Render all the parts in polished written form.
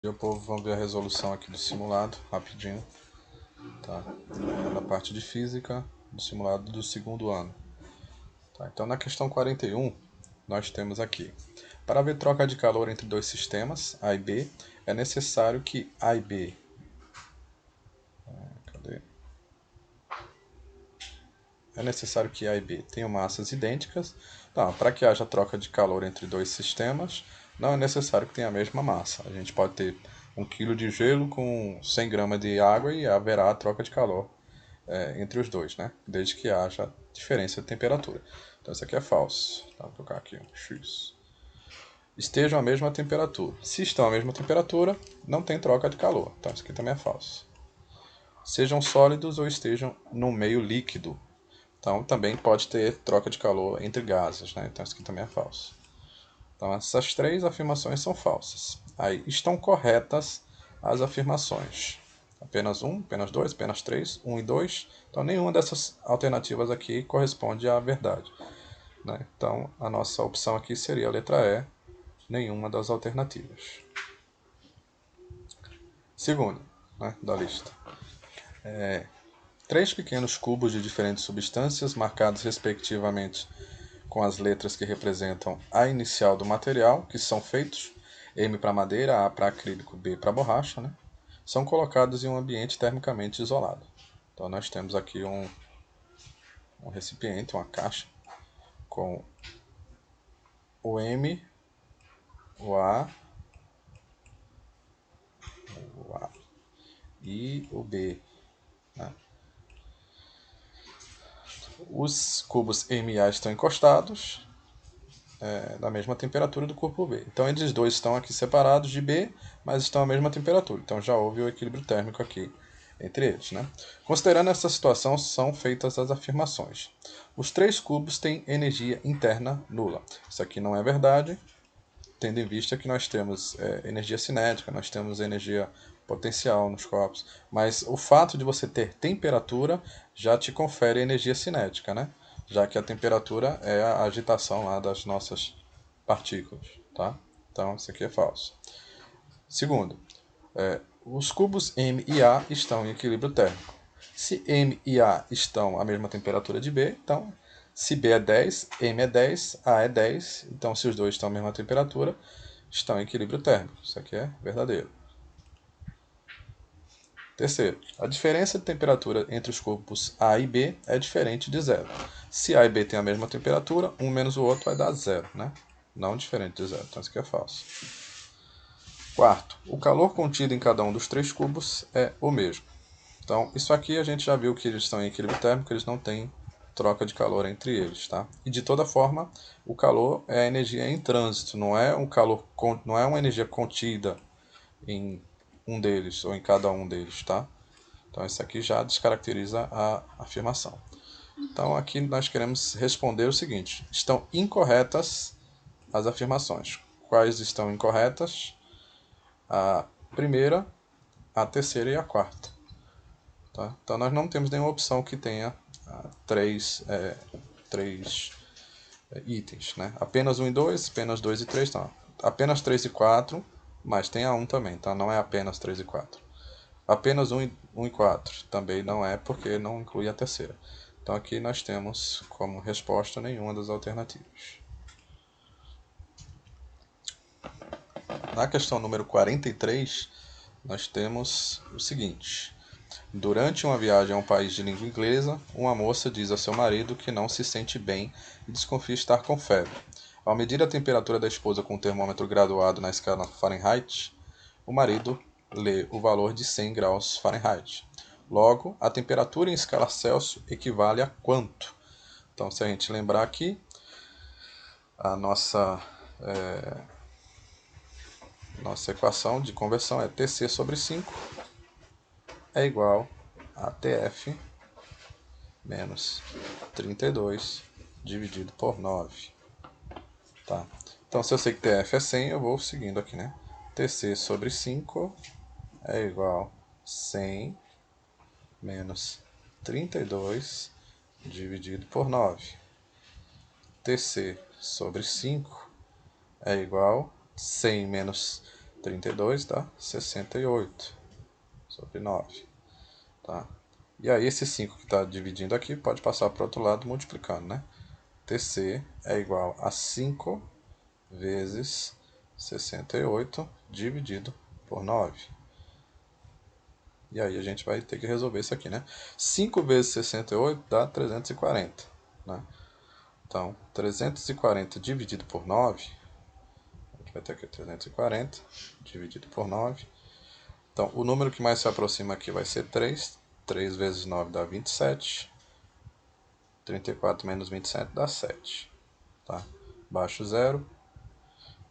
Bom dia, povo, vamos ver a resolução aqui do simulado, rapidinho, tá? É da parte de física do simulado do segundo ano. Tá? Então, na questão 41, nós temos aqui: para haver troca de calor entre dois sistemas, A e B, é necessário que A e B... Cadê? É necessário que A e B tenham massas idênticas. Então, para que haja troca de calor entre dois sistemas, não é necessário que tenha a mesma massa. A gente pode ter 1 kg de gelo com 100 gramas de água e haverá a troca de calor entre os dois, né? Desde que haja diferença de temperatura. Então, isso aqui é falso. Tá? Vou colocar aqui um X. Estejam à mesma temperatura. Se estão à mesma temperatura, não tem troca de calor. Então, isso aqui também é falso. Sejam sólidos ou estejam no meio líquido. Então, também pode ter troca de calor entre gases, né? Então, isso aqui também é falso. Então, essas três afirmações são falsas. Aí, estão corretas as afirmações. Apenas 1, apenas 2, apenas 3, 1 e 2. Então, nenhuma dessas alternativas aqui corresponde à verdade, né? Então, a nossa opção aqui seria a letra E, nenhuma das alternativas. Segunda, né, da lista. 3 pequenos cubos de diferentes substâncias, marcados respectivamente com as letras que representam a inicial do material, que são feitos, M para madeira, A para acrílico, B para borracha, né? São colocados em um ambiente termicamente isolado. Então nós temos aqui um recipiente, uma caixa, com o M, o A e o B. Né? Os cubos M e A estão encostados, da mesma temperatura do corpo B. Então eles dois estão aqui separados de B, mas estão à mesma temperatura. Então já houve o equilíbrio térmico aqui entre eles, né? Considerando essa situação, são feitas as afirmações. Os 3 cubos têm energia interna nula. Isso aqui não é verdade, tendo em vista que nós temos energia cinética, nós temos energia potencial nos corpos. Mas o fato de você ter temperatura já te confere energia cinética, né? Já que a temperatura é a agitação lá das nossas partículas, tá? Então, isso aqui é falso. Segundo, os cubos M e A estão em equilíbrio térmico. Se M e A estão à mesma temperatura de B, então, se B é 10, M é 10, A é 10, então se os dois estão à mesma temperatura, estão em equilíbrio térmico. Isso aqui é verdadeiro. Terceiro, a diferença de temperatura entre os corpos A e B é diferente de zero. Se A e B têm a mesma temperatura, um menos o outro vai dar zero, né? Não diferente de zero, então isso aqui é falso. Quarto, o calor contido em cada um dos 3 cubos é o mesmo. Então, isso aqui a gente já viu que eles estão em equilíbrio térmico, eles não têm troca de calor entre eles, tá? E de toda forma, o calor é a energia em trânsito, não é não é uma energia contida em um deles ou em cada um deles, tá? Então isso aqui já descaracteriza a afirmação. Então aqui nós queremos responder o seguinte: estão incorretas as afirmações. Quais estão incorretas? A primeira, a terceira e a quarta. Tá? Então nós não temos nenhuma opção que tenha três itens. Né? Apenas 1 e 2, apenas 2 e 3, não. Apenas 3 e 4, mas tem a 1 também, então não é apenas 3 e 4. Apenas 1 e 4 também não é, porque não inclui a terceira. Então aqui nós temos como resposta nenhuma das alternativas. Na questão número 43, nós temos o seguinte: durante uma viagem a um país de língua inglesa, uma moça diz a seu marido que não se sente bem e desconfia estar com febre. Ao medir a temperatura da esposa com o termômetro graduado na escala Fahrenheit, o marido lê o valor de 100 graus Fahrenheit. Logo, a temperatura em escala Celsius equivale a quanto? Então, se a gente lembrar aqui, a nossa equação de conversão é Tc sobre 5 é igual a Tf menos 32 dividido por 9. Tá? Então, se eu sei que Tf é 100, eu vou seguindo aqui, né? Tc sobre 5 é igual a 100 menos 32 dividido por 9. Tc sobre 5 é igual a 100 menos 32 dá 68 sobre 9. Tá? E aí esse 5 que está dividindo aqui pode passar para o outro lado multiplicando, né? TC é igual a 5 vezes 68 dividido por 9. E aí a gente vai ter que resolver isso aqui, né? 5 vezes 68 dá 340, né? Então, 340 dividido por 9, a gente vai ter aqui 340 dividido por 9. Então, o número que mais se aproxima aqui vai ser 3. 3 vezes 9 dá 27. 34 menos 27 dá 7. Tá? Baixo zero.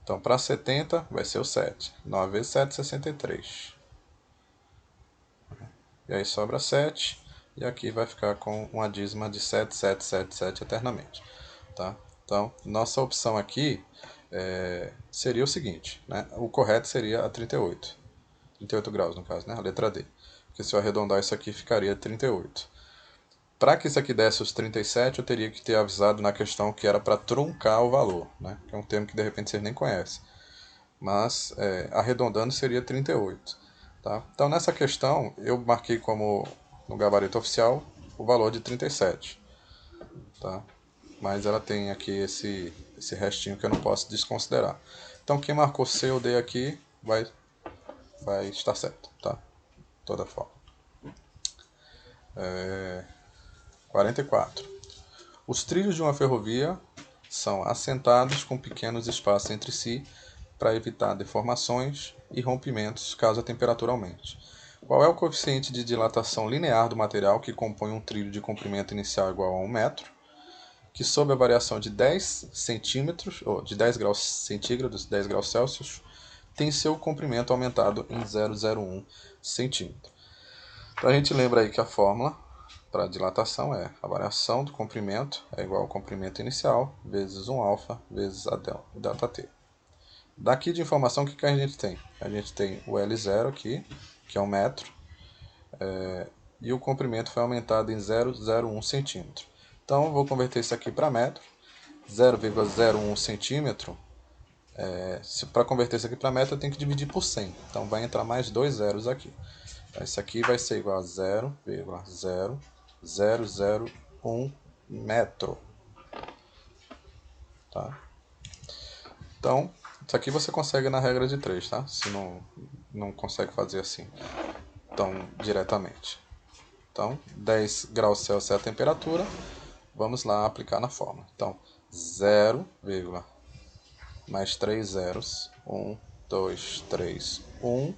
Então, para 70 vai ser o 7. 9 vezes 7, 63. E aí sobra 7. E aqui vai ficar com uma dízima de 7, 7, 7, 7 eternamente. Tá? Então, nossa opção aqui seria o seguinte, né? O correto seria a 38. 38 graus, no caso, né? A letra D. Porque se eu arredondar isso aqui, ficaria 38. Para que isso aqui desse os 37, eu teria que ter avisado na questão que era para truncar o valor, né? Que é um termo que de repente vocês nem conhecem. Mas, arredondando, seria 38. Tá? Então, nessa questão, eu marquei como, no gabarito oficial, o valor de 37. Tá? Mas ela tem aqui esse restinho que eu não posso desconsiderar. Então, quem marcou C ou D aqui vai estar certo, tá? De toda forma. 44. Os trilhos de uma ferrovia são assentados com pequenos espaços entre si para evitar deformações e rompimentos caso a temperatura aumente. Qual é o coeficiente de dilatação linear do material que compõe um trilho de comprimento inicial igual a 1 metro, que sob a variação de 10 centímetros, ou de 10 graus centígrados, 10 graus Celsius, tem seu comprimento aumentado em 0,01 centímetro? Então a gente lembra aí que a fórmula para dilatação é a variação do comprimento é igual ao comprimento inicial vezes 1 α vezes a ΔT. Daqui de informação, o que a gente tem? A gente tem o L0 aqui, que é 1 metro, e o comprimento foi aumentado em 0,01 centímetro. Então, eu vou converter isso aqui para metro. 0,01 centímetro, para converter isso aqui para metro, eu tenho que dividir por 100. Então, vai entrar mais 2 zeros aqui. Então, isso aqui vai ser igual a 0,0001 metro. Tá? Então, isso aqui você consegue na regra de 3, tá? Se não consegue fazer assim tão diretamente. Então, 10 graus Celsius é a temperatura. Vamos lá aplicar na fórmula. Então, 0, mais 3 zeros, 1, 2, 3, 1,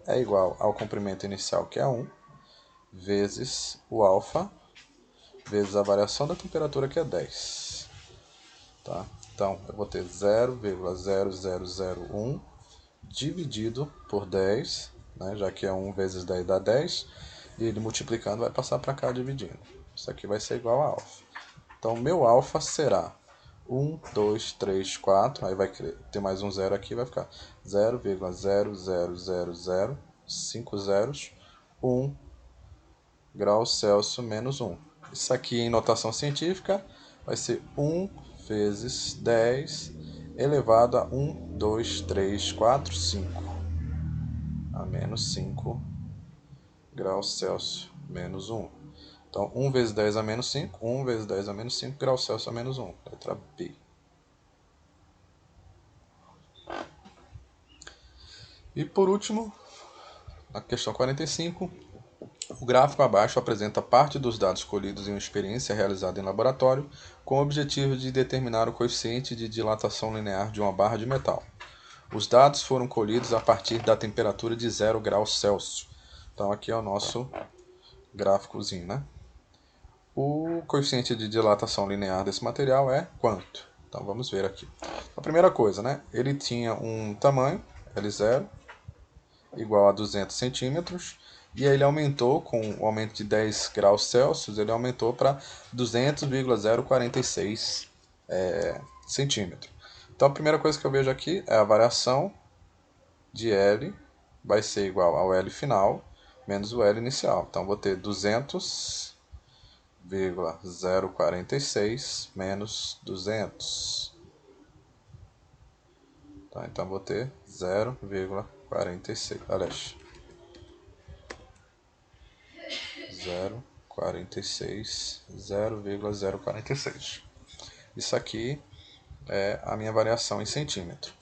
é igual ao comprimento inicial, que é 1, vezes o alfa, vezes a variação da temperatura, que é 10. Tá? Então, eu vou ter 0,0001 dividido por 10, né, já que é 1 vezes 10 dá 10, e ele multiplicando vai passar para cá dividindo. Isso aqui vai ser igual a alfa. Então, meu alfa será 1, 2, 3, 4, aí vai ter mais um zero aqui, vai ficar 0,00005 zeros, 1 graus Celsius menos 1. Isso aqui em notação científica vai ser 1 vezes 10 elevado a 1, 2, 3, 4, 5. A menos 5 graus Celsius menos 1. Então, 1 vezes 10 a menos 5, 1 vezes 10 a menos 5 graus Celsius a menos 1. Letra B. E por último, na questão 45, o gráfico abaixo apresenta parte dos dados colhidos em uma experiência realizada em laboratório com o objetivo de determinar o coeficiente de dilatação linear de uma barra de metal. Os dados foram colhidos a partir da temperatura de 0 graus Celsius. Então aqui é o nosso gráficozinho, né? O coeficiente de dilatação linear desse material é quanto? Então vamos ver aqui. A primeira coisa, né? Ele tinha um tamanho, L0, igual a 200 centímetros, e aí ele aumentou, com o aumento de 10 graus Celsius, ele aumentou para 200,046 centímetros. Então a primeira coisa que eu vejo aqui é a variação de L vai ser igual ao L final menos o L inicial. Então vou ter 200,046 menos 200. Tá, então vou ter 0,046. 0,46, aliás, 0,046. Isso aqui é a minha variação em centímetro.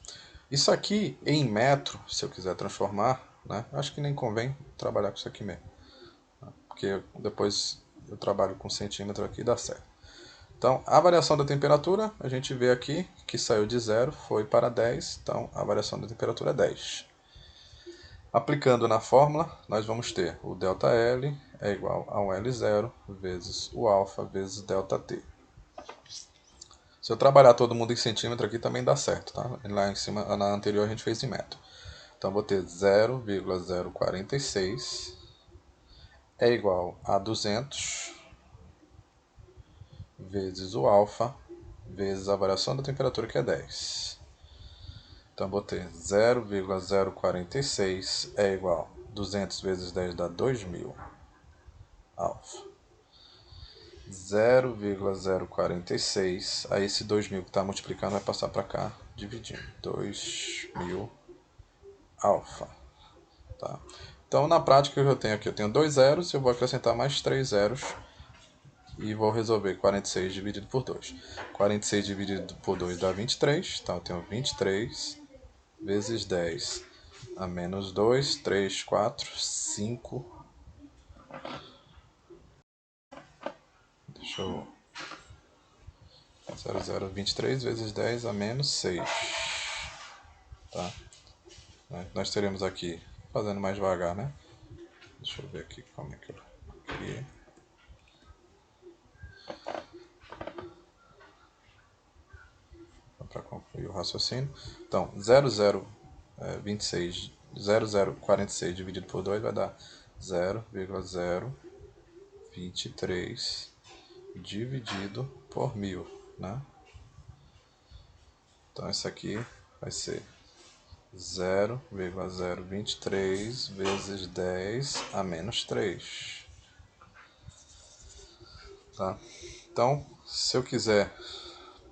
Isso aqui em metro, se eu quiser transformar, né? Acho que nem convém trabalhar com isso aqui mesmo, porque depois eu trabalho com centímetro aqui e dá certo. Então, a variação da temperatura, a gente vê aqui que saiu de 0, foi para 10, então a variação da temperatura é 10. Aplicando na fórmula, nós vamos ter o ΔL é igual ao L0 vezes o alfa vezes ΔT. Se eu trabalhar todo mundo em centímetro aqui também dá certo, tá? Lá em cima, na anterior a gente fez em metro. Então vou ter 0,046 é igual a 200 vezes o alfa vezes a variação da temperatura, que é 10. Então vou ter 0,046 é igual a 200 vezes 10 dá 2000 alfa. 0,046, aí esse 2000 que está multiplicando vai passar para cá, dividindo. 2000 alfa. Tá? Então na prática eu tenho aqui, eu tenho 2 zeros, eu vou acrescentar mais 3 zeros e vou resolver 46 dividido por 2. 46 dividido por 2 dá 23, então eu tenho 23 vezes 10 a menos 2, 3, 4, 5. Deixa eu... 23 vezes 10 a menos 6. Tá? Nós teremos aqui, fazendo mais devagar, né? Deixa eu ver aqui como é que eu criei. Para concluir o raciocínio. Então, 0046 dividido por 2 vai dar 0,023 dividido por 1000, né? Então, isso aqui vai ser 0,023 vezes 10 a menos 3. Tá? Então, se eu quiser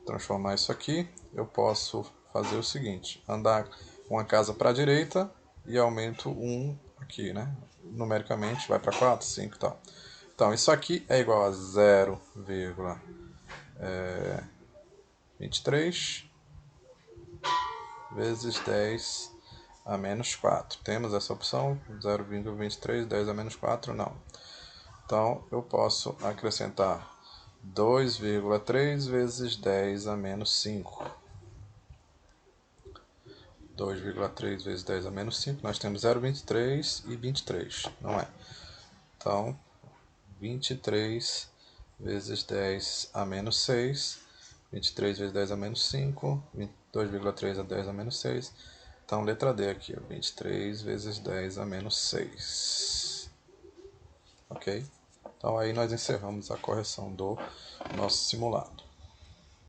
transformar isso aqui, eu posso fazer o seguinte: andar uma casa para a direita e aumento 1 aqui, né? Numericamente vai para 4, 5 e tal. Então, isso aqui é igual a 0,23 vezes 10 a menos 4. Temos essa opção, 0,23, 10 a menos 4, não. Então, eu posso acrescentar 2,3 vezes 10 a menos 5. 2,3 vezes 10 a menos 5, nós temos 0,23 e 23, não é? Então, 23 vezes 10 a menos 6, 23 vezes 10 a menos 5, 2,3 a 10 a menos 6. Então, letra D aqui, 23 vezes 10 a menos 6. Ok? Então, aí nós encerramos a correção do nosso simulado.